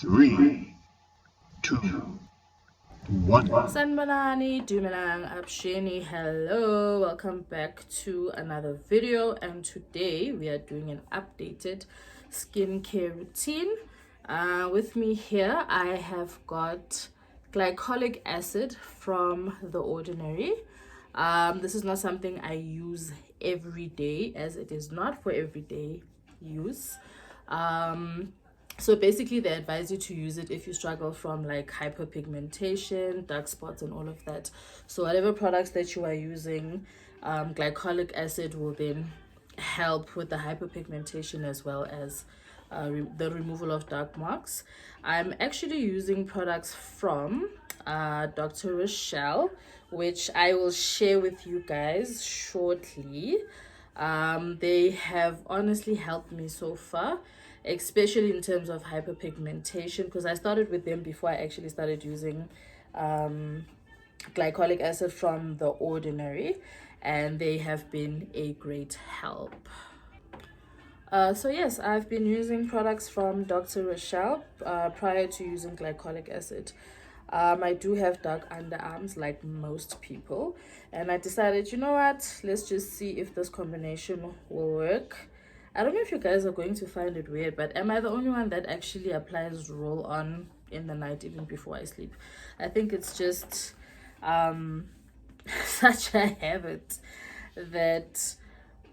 3, 2, 1. Sanbanani, Dumelang, Absheni, hello, welcome back to another video, and today we are doing an updated skincare routine. With me here, I have got glycolic acid from The Ordinary. This is not something I use every day, as it is not for everyday use. So basically they advise you to use it if you struggle from like hyperpigmentation, dark spots and all of that. So whatever products that you are using, glycolic acid will then help with the hyperpigmentation as well as the removal of dark marks. I'm actually using products from Dr. Rashel, which I will share with you guys shortly. They have honestly helped me so far, especially in terms of hyperpigmentation, because I started with them before I actually started using glycolic acid from The Ordinary, and they have been a great help. So yes, I've been using products from Dr. Rashel prior to using glycolic acid. I do have dark underarms like most people, and I decided, you know what, let's just see if this combination will work. I don't know if you guys are going to find it weird, but am I the only one that actually applies roll-on in the night even before I sleep? I think it's just such a habit that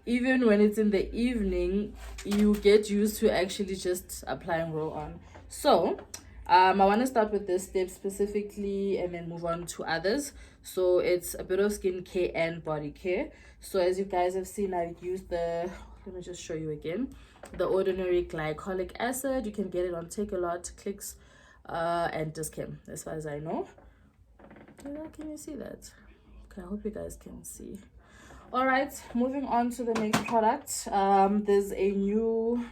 even when it's in the evening, you get used to actually just applying roll-on. So I want to start with this step specifically and then move on to others. So it's a bit of skincare and body care. So as you guys have seen, I used the, let me just show you again, The Ordinary glycolic acid. You can get it on Take a Lot, Clicks, and Discam, as far as I know. Can you see that? Okay, I hope you guys can see. All right, moving on to the next product. There's a new,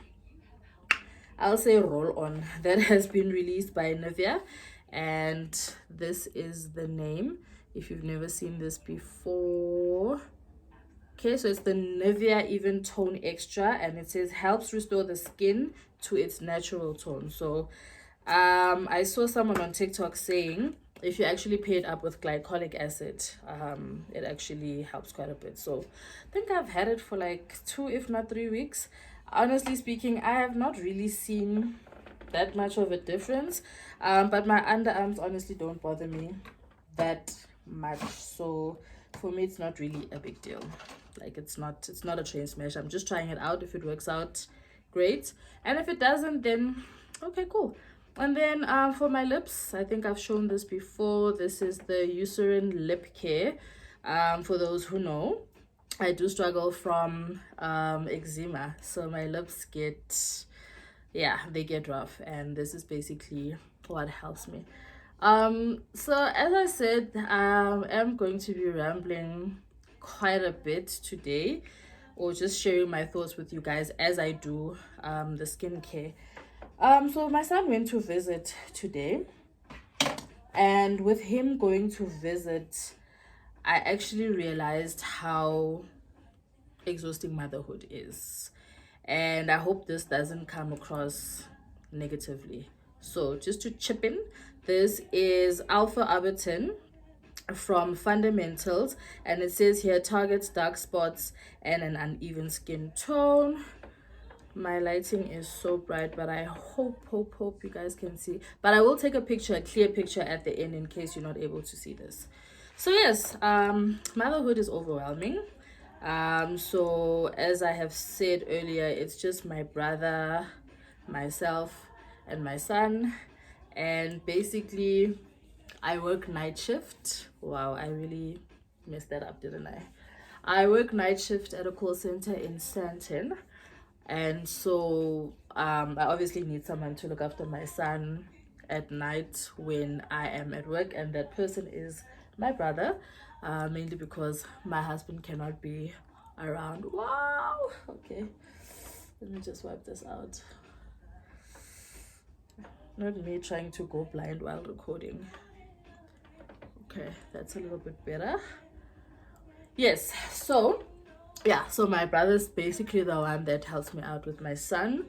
I'll say, roll-on that has been released by Nivea, and this is the name if you've never seen this before. Okay, so it's the Nivea Even Tone Extra, and it says helps restore the skin to its natural tone. So I saw someone on TikTok saying if you actually pair it up with glycolic acid, it actually helps quite a bit. So I think I've had it for like 2 if not 3 weeks. Honestly speaking, I have not really seen that much of a difference, but my underarms honestly don't bother me that much, so for me it's not really a big deal. Like it's not a train smash. I'm just trying it out. If it works out, great, and if it doesn't, then okay, cool. And then for my lips, I think I've shown this before. This is the Eucerin Lip Care. For those who know, I do struggle from eczema, so my lips get, yeah, they get rough, and this is basically what helps me. So as I said, I am going to be rambling quite a bit today, or just sharing my thoughts with you guys as I do the skincare. So my son went to visit today, and with him going to visit, I actually realized how exhausting motherhood is, and I hope this doesn't come across negatively. So just to chip in, this is alpha arbutin from Fundamentals, and it says here targets dark spots and an uneven skin tone. My lighting is so bright, but I hope you guys can see. But I will take a clear picture at the end in case you're not able to see this. So yes, motherhood is overwhelming. So as I have said earlier, it's just my brother, myself, and my son. And basically, I work night shift. Wow, I really messed that up, didn't I? I work night shift at a call center in Sandton. And so I obviously need someone to look after my son at night when I am at work, and that person is my brother, mainly because my husband cannot be around. Wow. Okay, let me just wipe this out. Not me trying to go blind while recording. Okay, that's a little bit better. Yes, so yeah, so my brother's basically the one that helps me out with my son.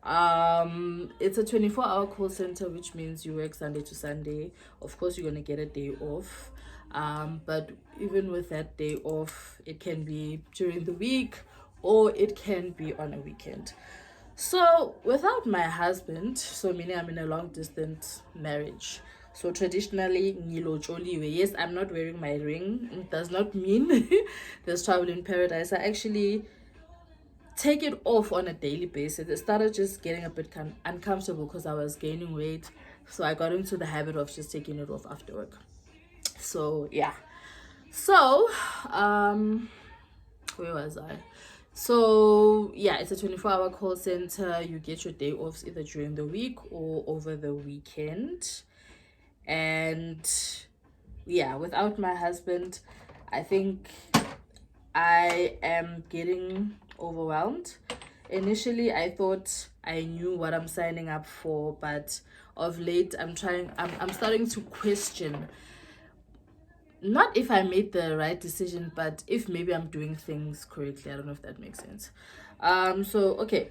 It's a 24-hour call center, which means you work Sunday to Sunday. Of course, you're gonna get a day off, but even with that day off, it can be during the week or it can be on a weekend. So without my husband, so meaning I'm in a long distance marriage, so traditionally yes, I'm not wearing my ring. It does not mean there's trouble in paradise. I actually take it off on a daily basis. It started just getting a bit uncomfortable because I was gaining weight, so I got into the habit of just taking it off after work. So yeah, so where was I? So yeah, it's a 24-hour call center. You get your day offs either during the week or over the weekend. And yeah, without my husband, I think I am getting overwhelmed. Initially, I thought I knew what I'm signing up for, but of late, I'm starting to question, not if I made the right decision, but if maybe I'm doing things correctly. I don't know if that makes sense. So okay,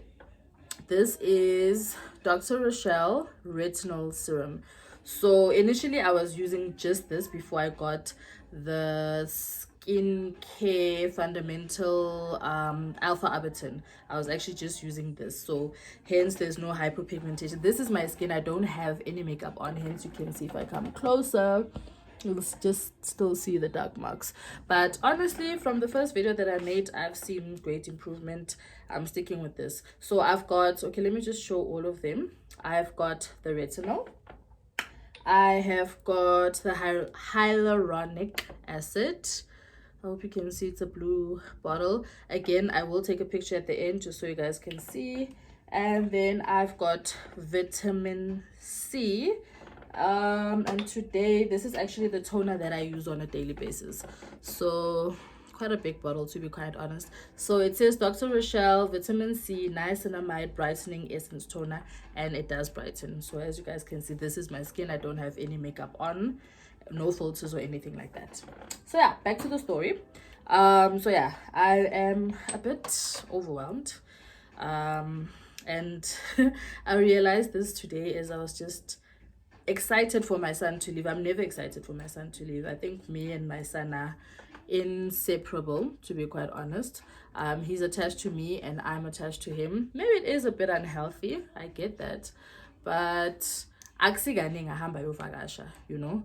this is Dr. Rashel retinol serum. So initially I was using just this before I got the skincare fundamental alpha arbutin. I was actually just using this, so hence there's no hyperpigmentation. This is my skin. I don't have any makeup on, hence you can see if I come closer, you'll just still see the dark marks. But honestly, from the first video that I made, I've seen great improvement. I'm sticking with this. So I've got, okay, let me just show all of them. I've got the retinol, I have got the hyaluronic acid. I hope you can see it's a blue bottle. Again, I will take a picture at the end just so you guys can see. And then I've got vitamin C. And today, this is actually the toner that I use on a daily basis. So quite a big bottle, to be quite honest. So it says Dr. Rashel vitamin C niacinamide brightening essence toner, and it does brighten. So as you guys can see, this is my skin. I don't have any makeup on, no filters or anything like that. So yeah, back to the story. So yeah, I am a bit overwhelmed, and I realized this today as I was just excited for my son to leave. I'm never excited for my son to leave. I think me and my son are inseparable, to be quite honest. He's attached to me and I'm attached to him. Maybe it is a bit unhealthy, I get that, but you know,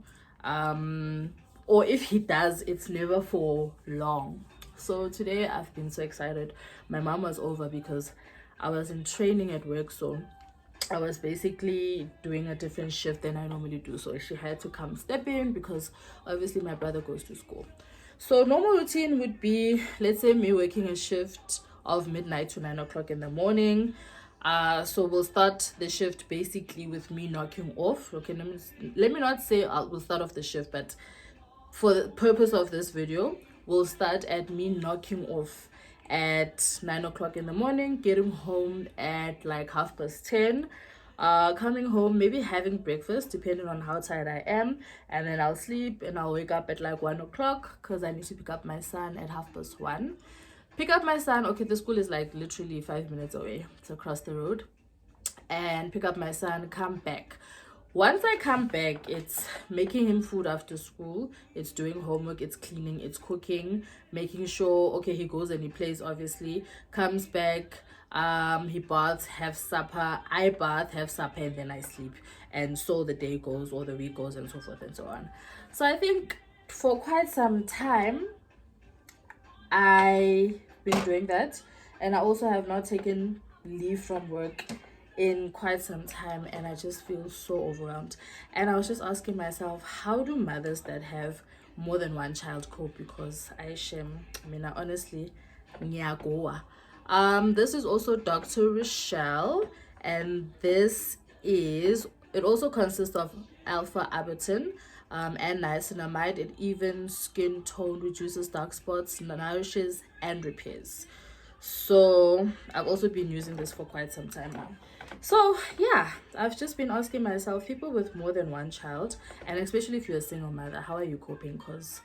or if he does, it's never for long. So today I've been so excited. My mom was over because I was in training at work, so I was basically doing a different shift than I normally do, so she had to come step in because obviously my brother goes to school. So normal routine would be, let's say, me working a shift of midnight to 9 o'clock in the morning. So we'll start the shift basically with me knocking off. Okay, let me not say we'll start off the shift, but for the purpose of this video, we'll start at me knocking off at 9 o'clock in the morning, getting home at like 10:30, coming home, maybe having breakfast depending on how tired I am, and then I'll sleep and I'll wake up at like 1 o'clock because I need to pick up my son at 1:30. Pick up my son, okay, the school is like literally 5 minutes away, it's across the road, and pick up my son, come back. Once I come back, it's making him food after school, it's doing homework, it's cleaning, it's cooking, making sure, okay, he goes and he plays, obviously, comes back, he baths, have supper, I bath, have supper, and then I sleep. And so the day goes, or the week goes, and so forth and so on. So I think for quite some time, I've been doing that. And I also have not taken leave from work in quite some time, and I just feel so overwhelmed. And I was just asking myself, how do mothers that have more than one child cope? Because honestly, this is also Dr. Rashel, and it also consists of alpha arbutin and niacinamide. It evens skin tone, reduces dark spots, nourishes and repairs. So I've also been using this for quite some time now. So yeah, I've just been asking myself, people with more than one child, and especially if you're a single mother, how are you coping? Because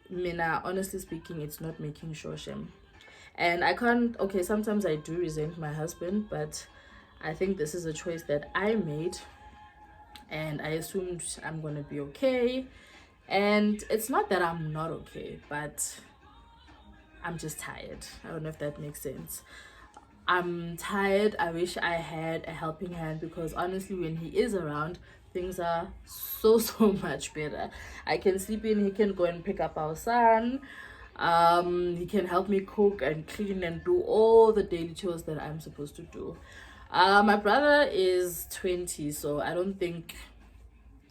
honestly speaking, it's not making sure shame. And I can't, okay, sometimes I do resent my husband, but I think this is a choice that I made, and I assumed I'm gonna be okay. And it's not that I'm not okay, but I'm just tired. I don't know if that makes sense. I'm tired. I wish I had a helping hand, because honestly, when he is around, things are so so much better. I can sleep in, he can go and pick up our son. He can help me cook and clean and do all the daily chores that I'm supposed to do. My brother is 20, so I don't think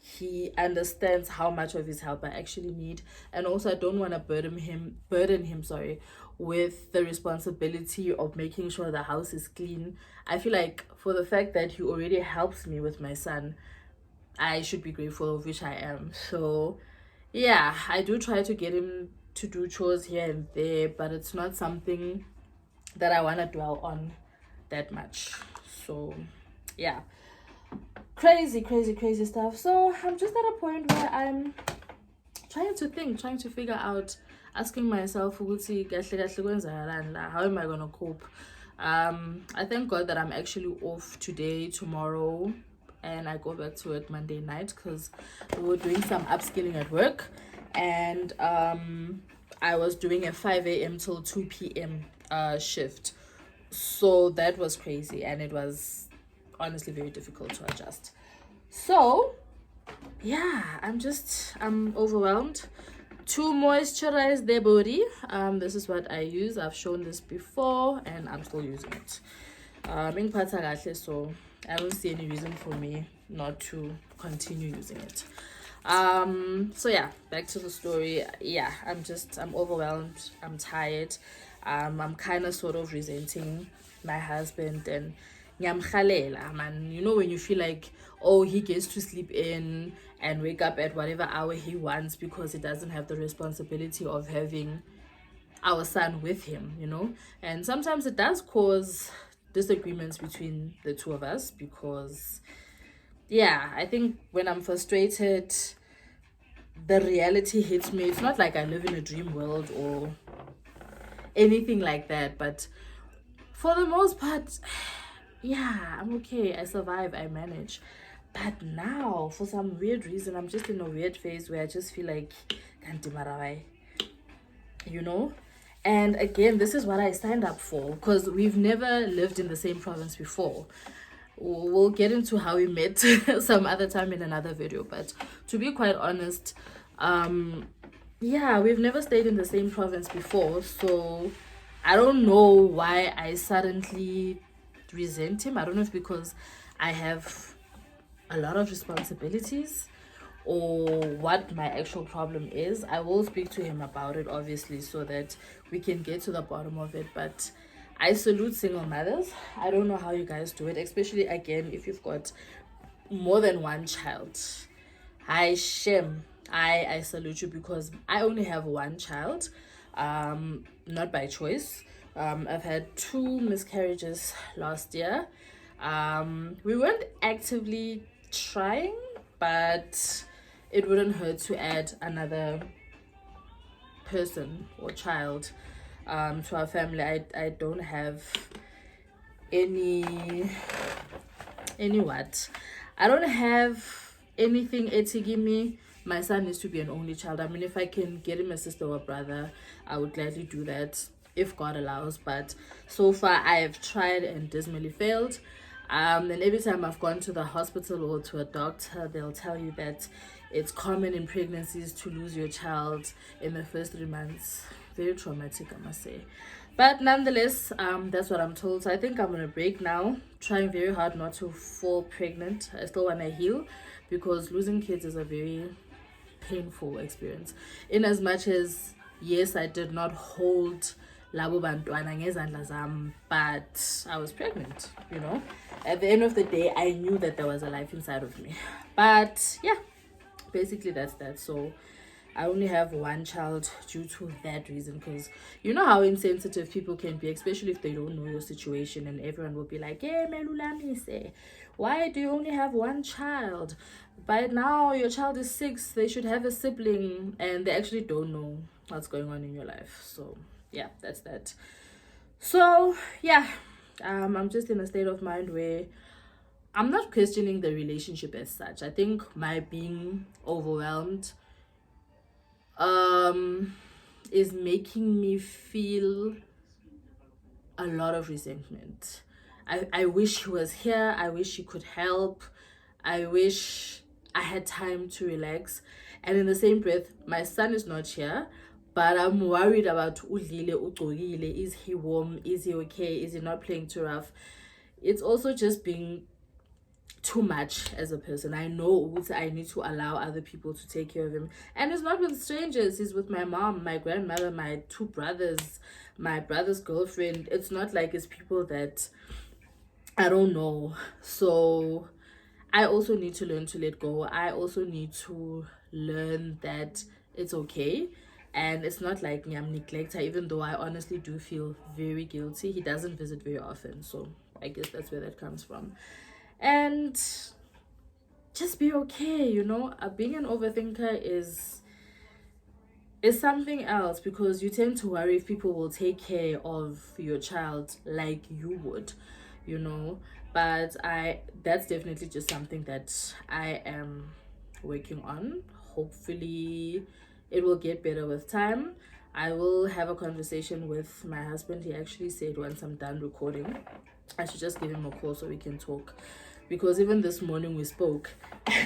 he understands how much of his help I actually need. And also I don't want to burden him, sorry, with the responsibility of making sure the house is clean. I feel like for the fact that he already helps me with my son, I should be grateful, of which I am. So yeah, I do try to get him to do chores here and there, but it's not something that I want to dwell on that much. So yeah, crazy stuff. So I'm just at a point where I'm trying to figure out, asking myself, how am I gonna cope? I thank God that I'm actually off today, tomorrow, and I go back to it Monday night, because we were doing some upskilling at work, and I was doing a 5 a.m. till 2 p.m. shift. So that was crazy, and it was honestly very difficult to adjust. So yeah, I'm overwhelmed. To moisturize their body, this is what I use. I've shown this before and I'm still using it. So I don't see any reason for me not to continue using it. So yeah, back to the story. Yeah, I'm overwhelmed, I'm tired. I'm kind of sort of resenting my husband, and man, you know, when you feel like, oh, he gets to sleep in and wake up at whatever hour he wants because he doesn't have the responsibility of having our son with him, you know. And sometimes it does cause disagreements between the two of us, because yeah, I think when I'm frustrated, the reality hits me. It's not like I live in a dream world or anything like that, but for the most part, yeah, I'm okay. I survive, I manage. But now, for some weird reason, I'm just in a weird phase where I just feel like, you know. And again, this is what I signed up for, because we've never lived in the same province before. We'll get into how we met some other time in another video, but to be quite honest, yeah, we've never stayed in the same province before, so I don't know why I suddenly resent him. I don't know if because I have a lot of responsibilities or what my actual problem is. I will speak to him about it, obviously, so that we can get to the bottom of it. But I salute single mothers. I don't know how you guys do it, especially again if you've got more than one child. I salute you, because I only have one child, not by choice. I've had 2 miscarriages last year. We weren't actively trying, but it wouldn't hurt to add another person or child to our family. I don't have any what? I don't have anything etigimi. My son needs to be an only child. I mean, if I can get him a sister or a brother, I would gladly do that if God allows. But so far, I have tried and dismally failed. And every time I've gone to the hospital or to a doctor, they'll tell you that it's common in pregnancies to lose your child in the first 3 months. Very traumatic, I must say. But nonetheless, that's what I'm told. So I think I'm on a break now, trying very hard not to fall pregnant. I still want to heal, because losing kids is a very painful experience. In as much as, yes, I did not hold labo bantwana ngezandla zami, but I was pregnant, you know. At the end of the day, I knew that there was a life inside of me. But yeah, basically that's that. So I only have one child due to that reason, because you know how insensitive people can be, especially if they don't know your situation, and everyone will be like, hey, melulamise, why do you only have one child? By now your child is 6, they should have a sibling, and they actually don't know what's going on in your life. So yeah, that's that. So yeah, I'm just in a state of mind where I'm not questioning the relationship as such. I think my being overwhelmed is making me feel a lot of resentment. I wish he was here. I wish he could help. I wish I had time to relax. And in the same breath, my son is not here, but I'm worried about Udlile, Ugcokile. Is he warm? Is he okay? Is he not playing too rough? It's also just being too much as a person. I know I need to allow other people to take care of him. And it's not with strangers. It's with my mom, my grandmother, my two brothers, my brother's girlfriend. It's not like it's people that I don't know. So I also need to learn to let go. I also need to learn that it's okay. And it's not like me, I'm neglected, even though I honestly do feel very guilty. He doesn't visit very often. So I guess that's where that comes from. And just be okay, you know. Being an overthinker is something else, because you tend to worry if people will take care of your child like you would, you know. But that's definitely just something that I am working on. Hopefully it will get better with time. I will have a conversation with my husband. He actually said once I'm done recording, I should just give him a call so we can talk, because even this morning we spoke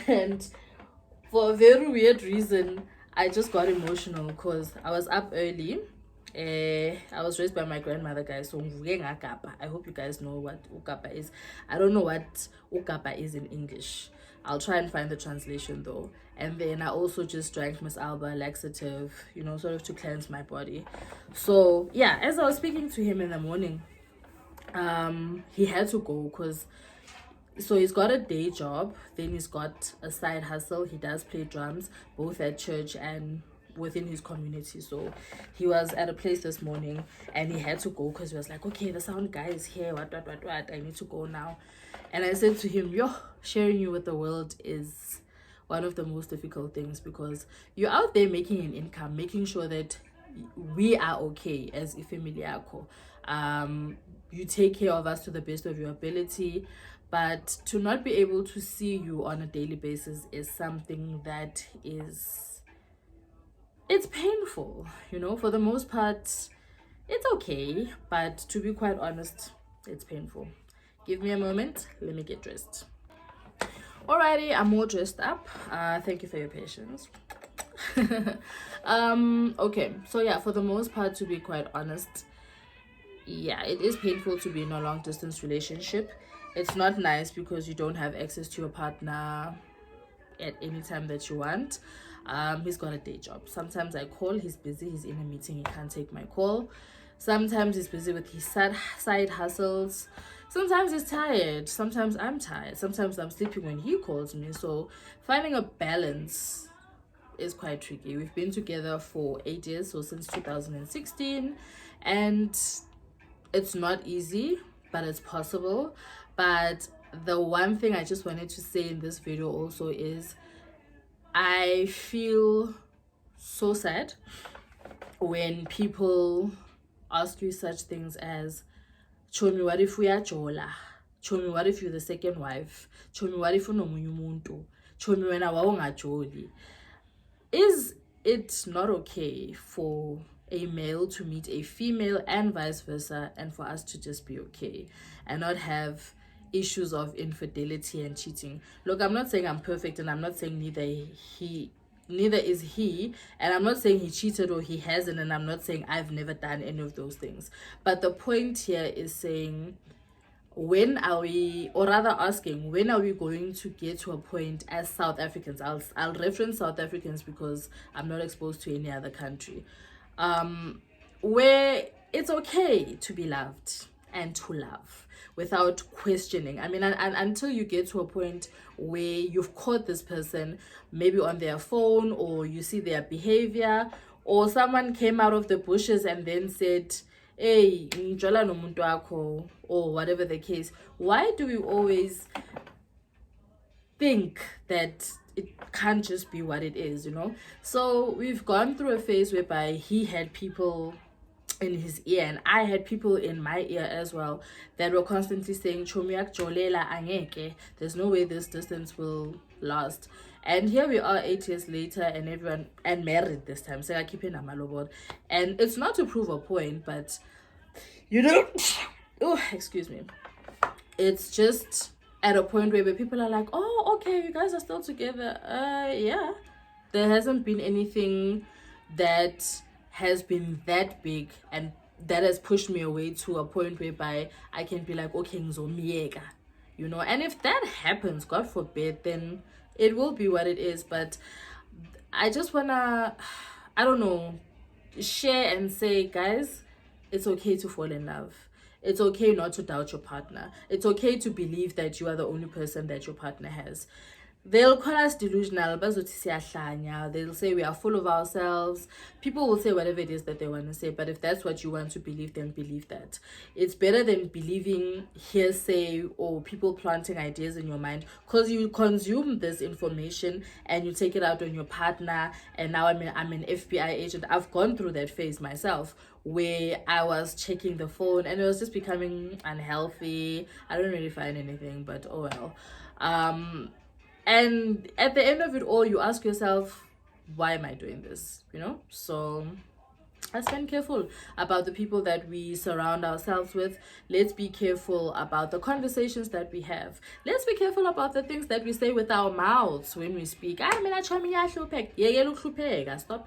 and for a very weird reason I just got emotional because I was up early. I was raised by my grandmother, guys, so I hope you guys know what ukapa is. I don't know what ukapa is in English. I'll try and find the translation though. And then I also just drank Miss Alba laxative, you know, sort of to cleanse my body. So yeah, as I was speaking to him in the morning, he had to go because he's got a day job, then he's got a side hustle. He does play drums both at church and within his community. So he was at a place this morning and he had to go because he was like, okay, the sound guy is here, what, I need to go now. And I said to him, sharing you with the world is one of the most difficult things, because you're out there making an income, making sure that we are okay as a family. You take care of us to the best of your ability, but to not be able to see you on a daily basis is something that it's painful, you know. For the most part it's okay, but to be quite honest, it's painful. Give me a moment, let me get dressed. Alrighty, I'm all dressed up. Thank you for your patience. Okay, so yeah, for the most part, to be quite honest, yeah, it is painful to be in a long distance relationship. It's not nice because you don't have access to your partner at any time that you want. He's got a day job. Sometimes I call, he's busy, he's in a meeting, he can't take my call. Sometimes he's busy with his side hustles. Sometimes he's tired, sometimes I'm tired, sometimes I'm sleeping when he calls me. So finding a balance is quite tricky. We've been together for 8 years, so since 2016, and it's not easy, but it's possible. But the one thing I just wanted to say in this video also is I feel so sad when people ask you such things as, Chomi, what if we are Chola? Chomi, what if you're the second wife? Chomi, what if unomunye umuntu? Chomi, wena wawungajoli? Is it not okay for a male to meet a female and vice versa, and for us to just be okay and not have issues of infidelity and cheating? Look, I'm not saying I'm perfect, and I'm not saying neither is he, and I'm not saying he cheated or he hasn't, and I'm not saying I've never done any of those things. But the point here is saying, when are we, or rather asking, when are we going to get to a point as South Africans? I'll reference South Africans because I'm not exposed to any other country, where it's okay to be loved and to love without questioning. I mean, and until you get to a point where you've caught this person maybe on their phone, or you see their behavior, or someone came out of the bushes and then said, hey, ngijwala nomuntu wakho, or whatever the case. Why do we always think that it can't just be what it is, you know? So we've gone through a phase whereby he had people in his ear, and I had people in my ear as well that were constantly saying "Chomiak jolela angeke, there's no way this distance will last." And here we are 8 years later, and everyone, and married this time, so I keep in amalobot. And it's not to prove a point, but you know, oh, excuse me, it's just at a point where people are like, oh, okay, you guys are still together. Yeah, there hasn't been anything that has been that big and that has pushed me away to a point whereby I can be like, okay, ngizomiyeka, you know. And if that happens, God forbid, then it will be what it is. But I just wanna, I don't know, share and say, guys, it's okay to fall in love. It's okay not to doubt your partner. It's okay to believe that you are the only person that your partner has. They'll call us delusional. They'll say we are full of ourselves. People will say whatever it is that they want to say, but if that's what you want to believe, then believe that. It's better than believing hearsay or people planting ideas in your mind, because you consume this information and you take it out on your partner. And now I'm an FBI agent. I've gone through that phase myself, where I was checking the phone and it was just becoming unhealthy. I don't really find anything, but oh well. And at the end of it all, you ask yourself, why am I doing this? You know? So let's be careful about the people that we surround ourselves with. Let's be careful about the conversations that we have. Let's be careful about the things that we say with our mouths when we speak. Stop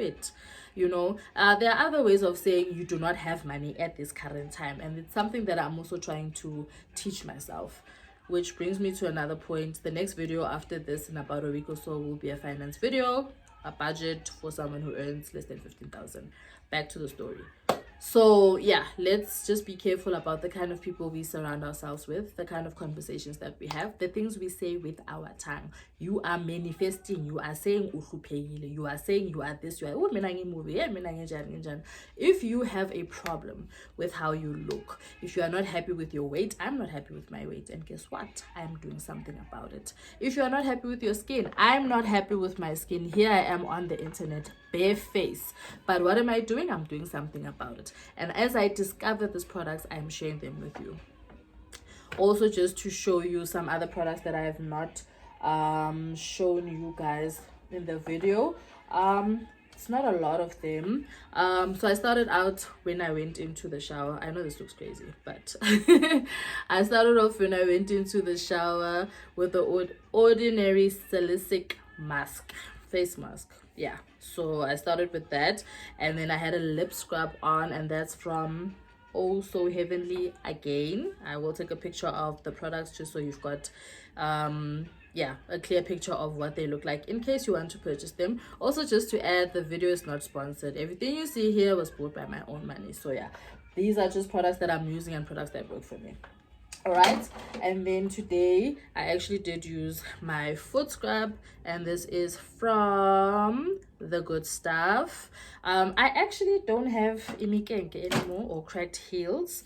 it. You know, there are other ways of saying you do not have money at this current time, and it's something that I'm also trying to teach myself. Which brings me to another point. The next video after this, in about a week or so, will be a finance video, a budget for someone who earns less than 15,000. Back to the story. So yeah, let's just be careful about the kind of people we surround ourselves with, the kind of conversations that we have, the things we say with our tongue. You are manifesting, you are saying you are saying you are this, you are. If you have a problem with how you look, if you are not happy with your weight, I'm not happy with my weight, and guess what? I'm doing something about it. If you are not happy with your skin, I'm not happy with my skin. Here I am on the internet, bare face, but what am I doing? I'm doing something about it. And as I discover these products, I'm sharing them with you. Also, just to show you some other products that I have not shown you guys in the video. It's not a lot of them. So I started out when I went into the shower. I know this looks crazy, but I started off when I went into the shower with the ordinary salicylic mask, face mask. Yeah, so I started with that, and then I had a lip scrub on, and that's from Oh So Heavenly again. I will take a picture of the products just so you've got a clear picture of what they look like in case you want to purchase them. Also, just to add, the video is not sponsored. Everything you see here was bought by my own money. So yeah, these are just products that I'm using and products that work for me. All right, and then today I actually did use my foot scrub, and this is from The Good Stuff. I actually don't have imikenke anymore, or cracked heels.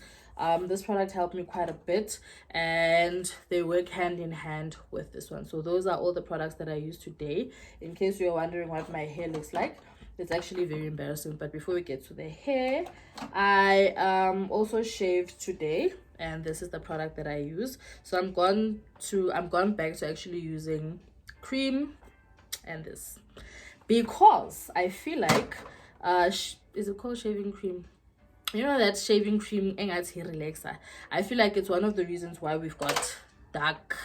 This product helped me quite a bit, and they work hand in hand with this one. So those are all the products that I use today. In case you're wondering what my hair looks like, it's actually very embarrassing. But before we get to the hair, I also shaved today, and this is the product that I use. So I'm gone back to actually using cream and this, because I feel like is it called shaving cream? You know, that shaving cream engathi relaxer. I feel like it's one of the reasons why we've got dark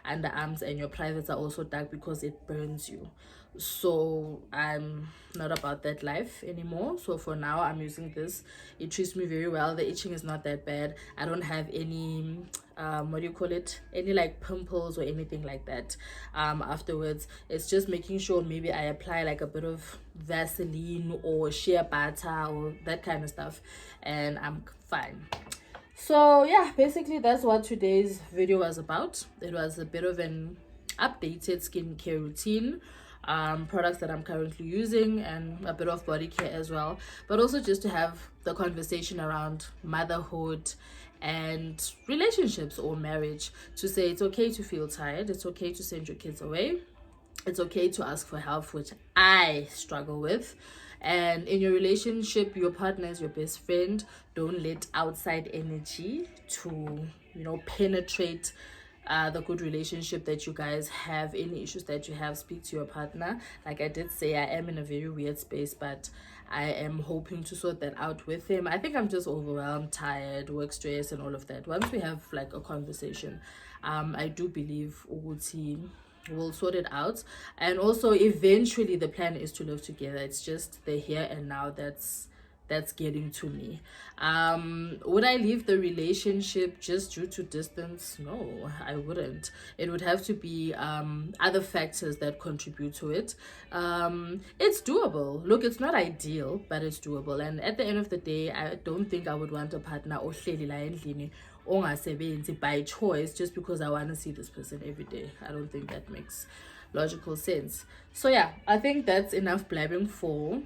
underarms and your privates are also dark, because it burns you. So I'm not about that life anymore. So for now, I'm using this. It treats me very well. The itching is not that bad. I don't have any any like pimples or anything like that afterwards. It's just making sure maybe I apply like a bit of Vaseline or shea butter or that kind of stuff, and I'm fine. So yeah, basically that's what today's video was about. It was a bit of an updated skincare routine, products that I'm currently using, and a bit of body care as well, but also just to have the conversation around motherhood and relationships or marriage, to say it's okay to feel tired, it's okay to send your kids away, It's okay to ask for help, which I struggle with. And in your relationship, your partner is your best friend. Don't let outside energy to, you know, penetrate the good relationship that you guys have. Any issues that you have, speak to your partner. Like I did say, I am in a very weird space, but I am hoping to sort that out with him. I think I'm just overwhelmed, tired, work stress and all of that. Once we have like a conversation, I do believe we'll sort it out. And also eventually the plan is to live together. It's just the here and now that's getting to me. Would I leave the relationship just due to distance? No, I wouldn't. It would have to be other factors that contribute to it. It's doable. Look, it's not ideal, but it's doable. And at the end of the day, I don't think I would want a partner by choice just because I want to see this person every day. I don't think that makes logical sense. So yeah, I think that's enough blabbing for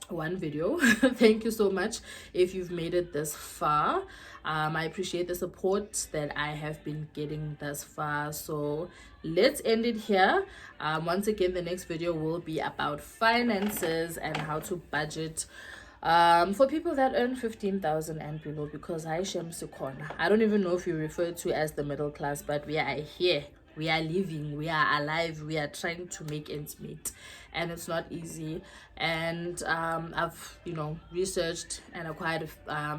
one video. Thank you so much if you've made it this far. I appreciate the support that I have been getting thus far. So let's end it here. Once again, the next video will be about finances and how to budget for people that earn 15,000 and below, because I don't even know if you refer to as the middle class, but we are here, we are living, we are alive, we are trying to make ends meet, and it's not easy. And I've, you know, researched and acquired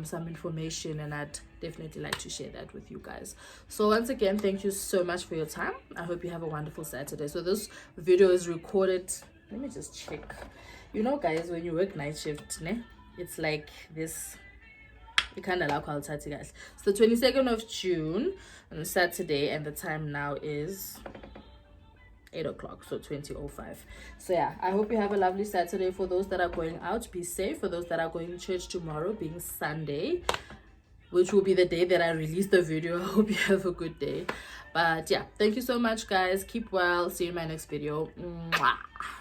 some information, and I'd definitely like to share that with you guys. So once again, thank you so much for your time. I hope you have a wonderful Saturday. So this video is recorded, let me just check. You know guys, when you work night shift, it's like this, you can't allow quality guys. It's the 22nd of June on Saturday, and the time now is 8 o'clock, so 20:05. So yeah, I hope you have a lovely Saturday. For those that are going out, be safe. For those that are going to church tomorrow, being Sunday, which will be the day that I release the video, I hope you have a good day. But yeah, thank you so much guys. Keep well. See you in my next video. Mwah.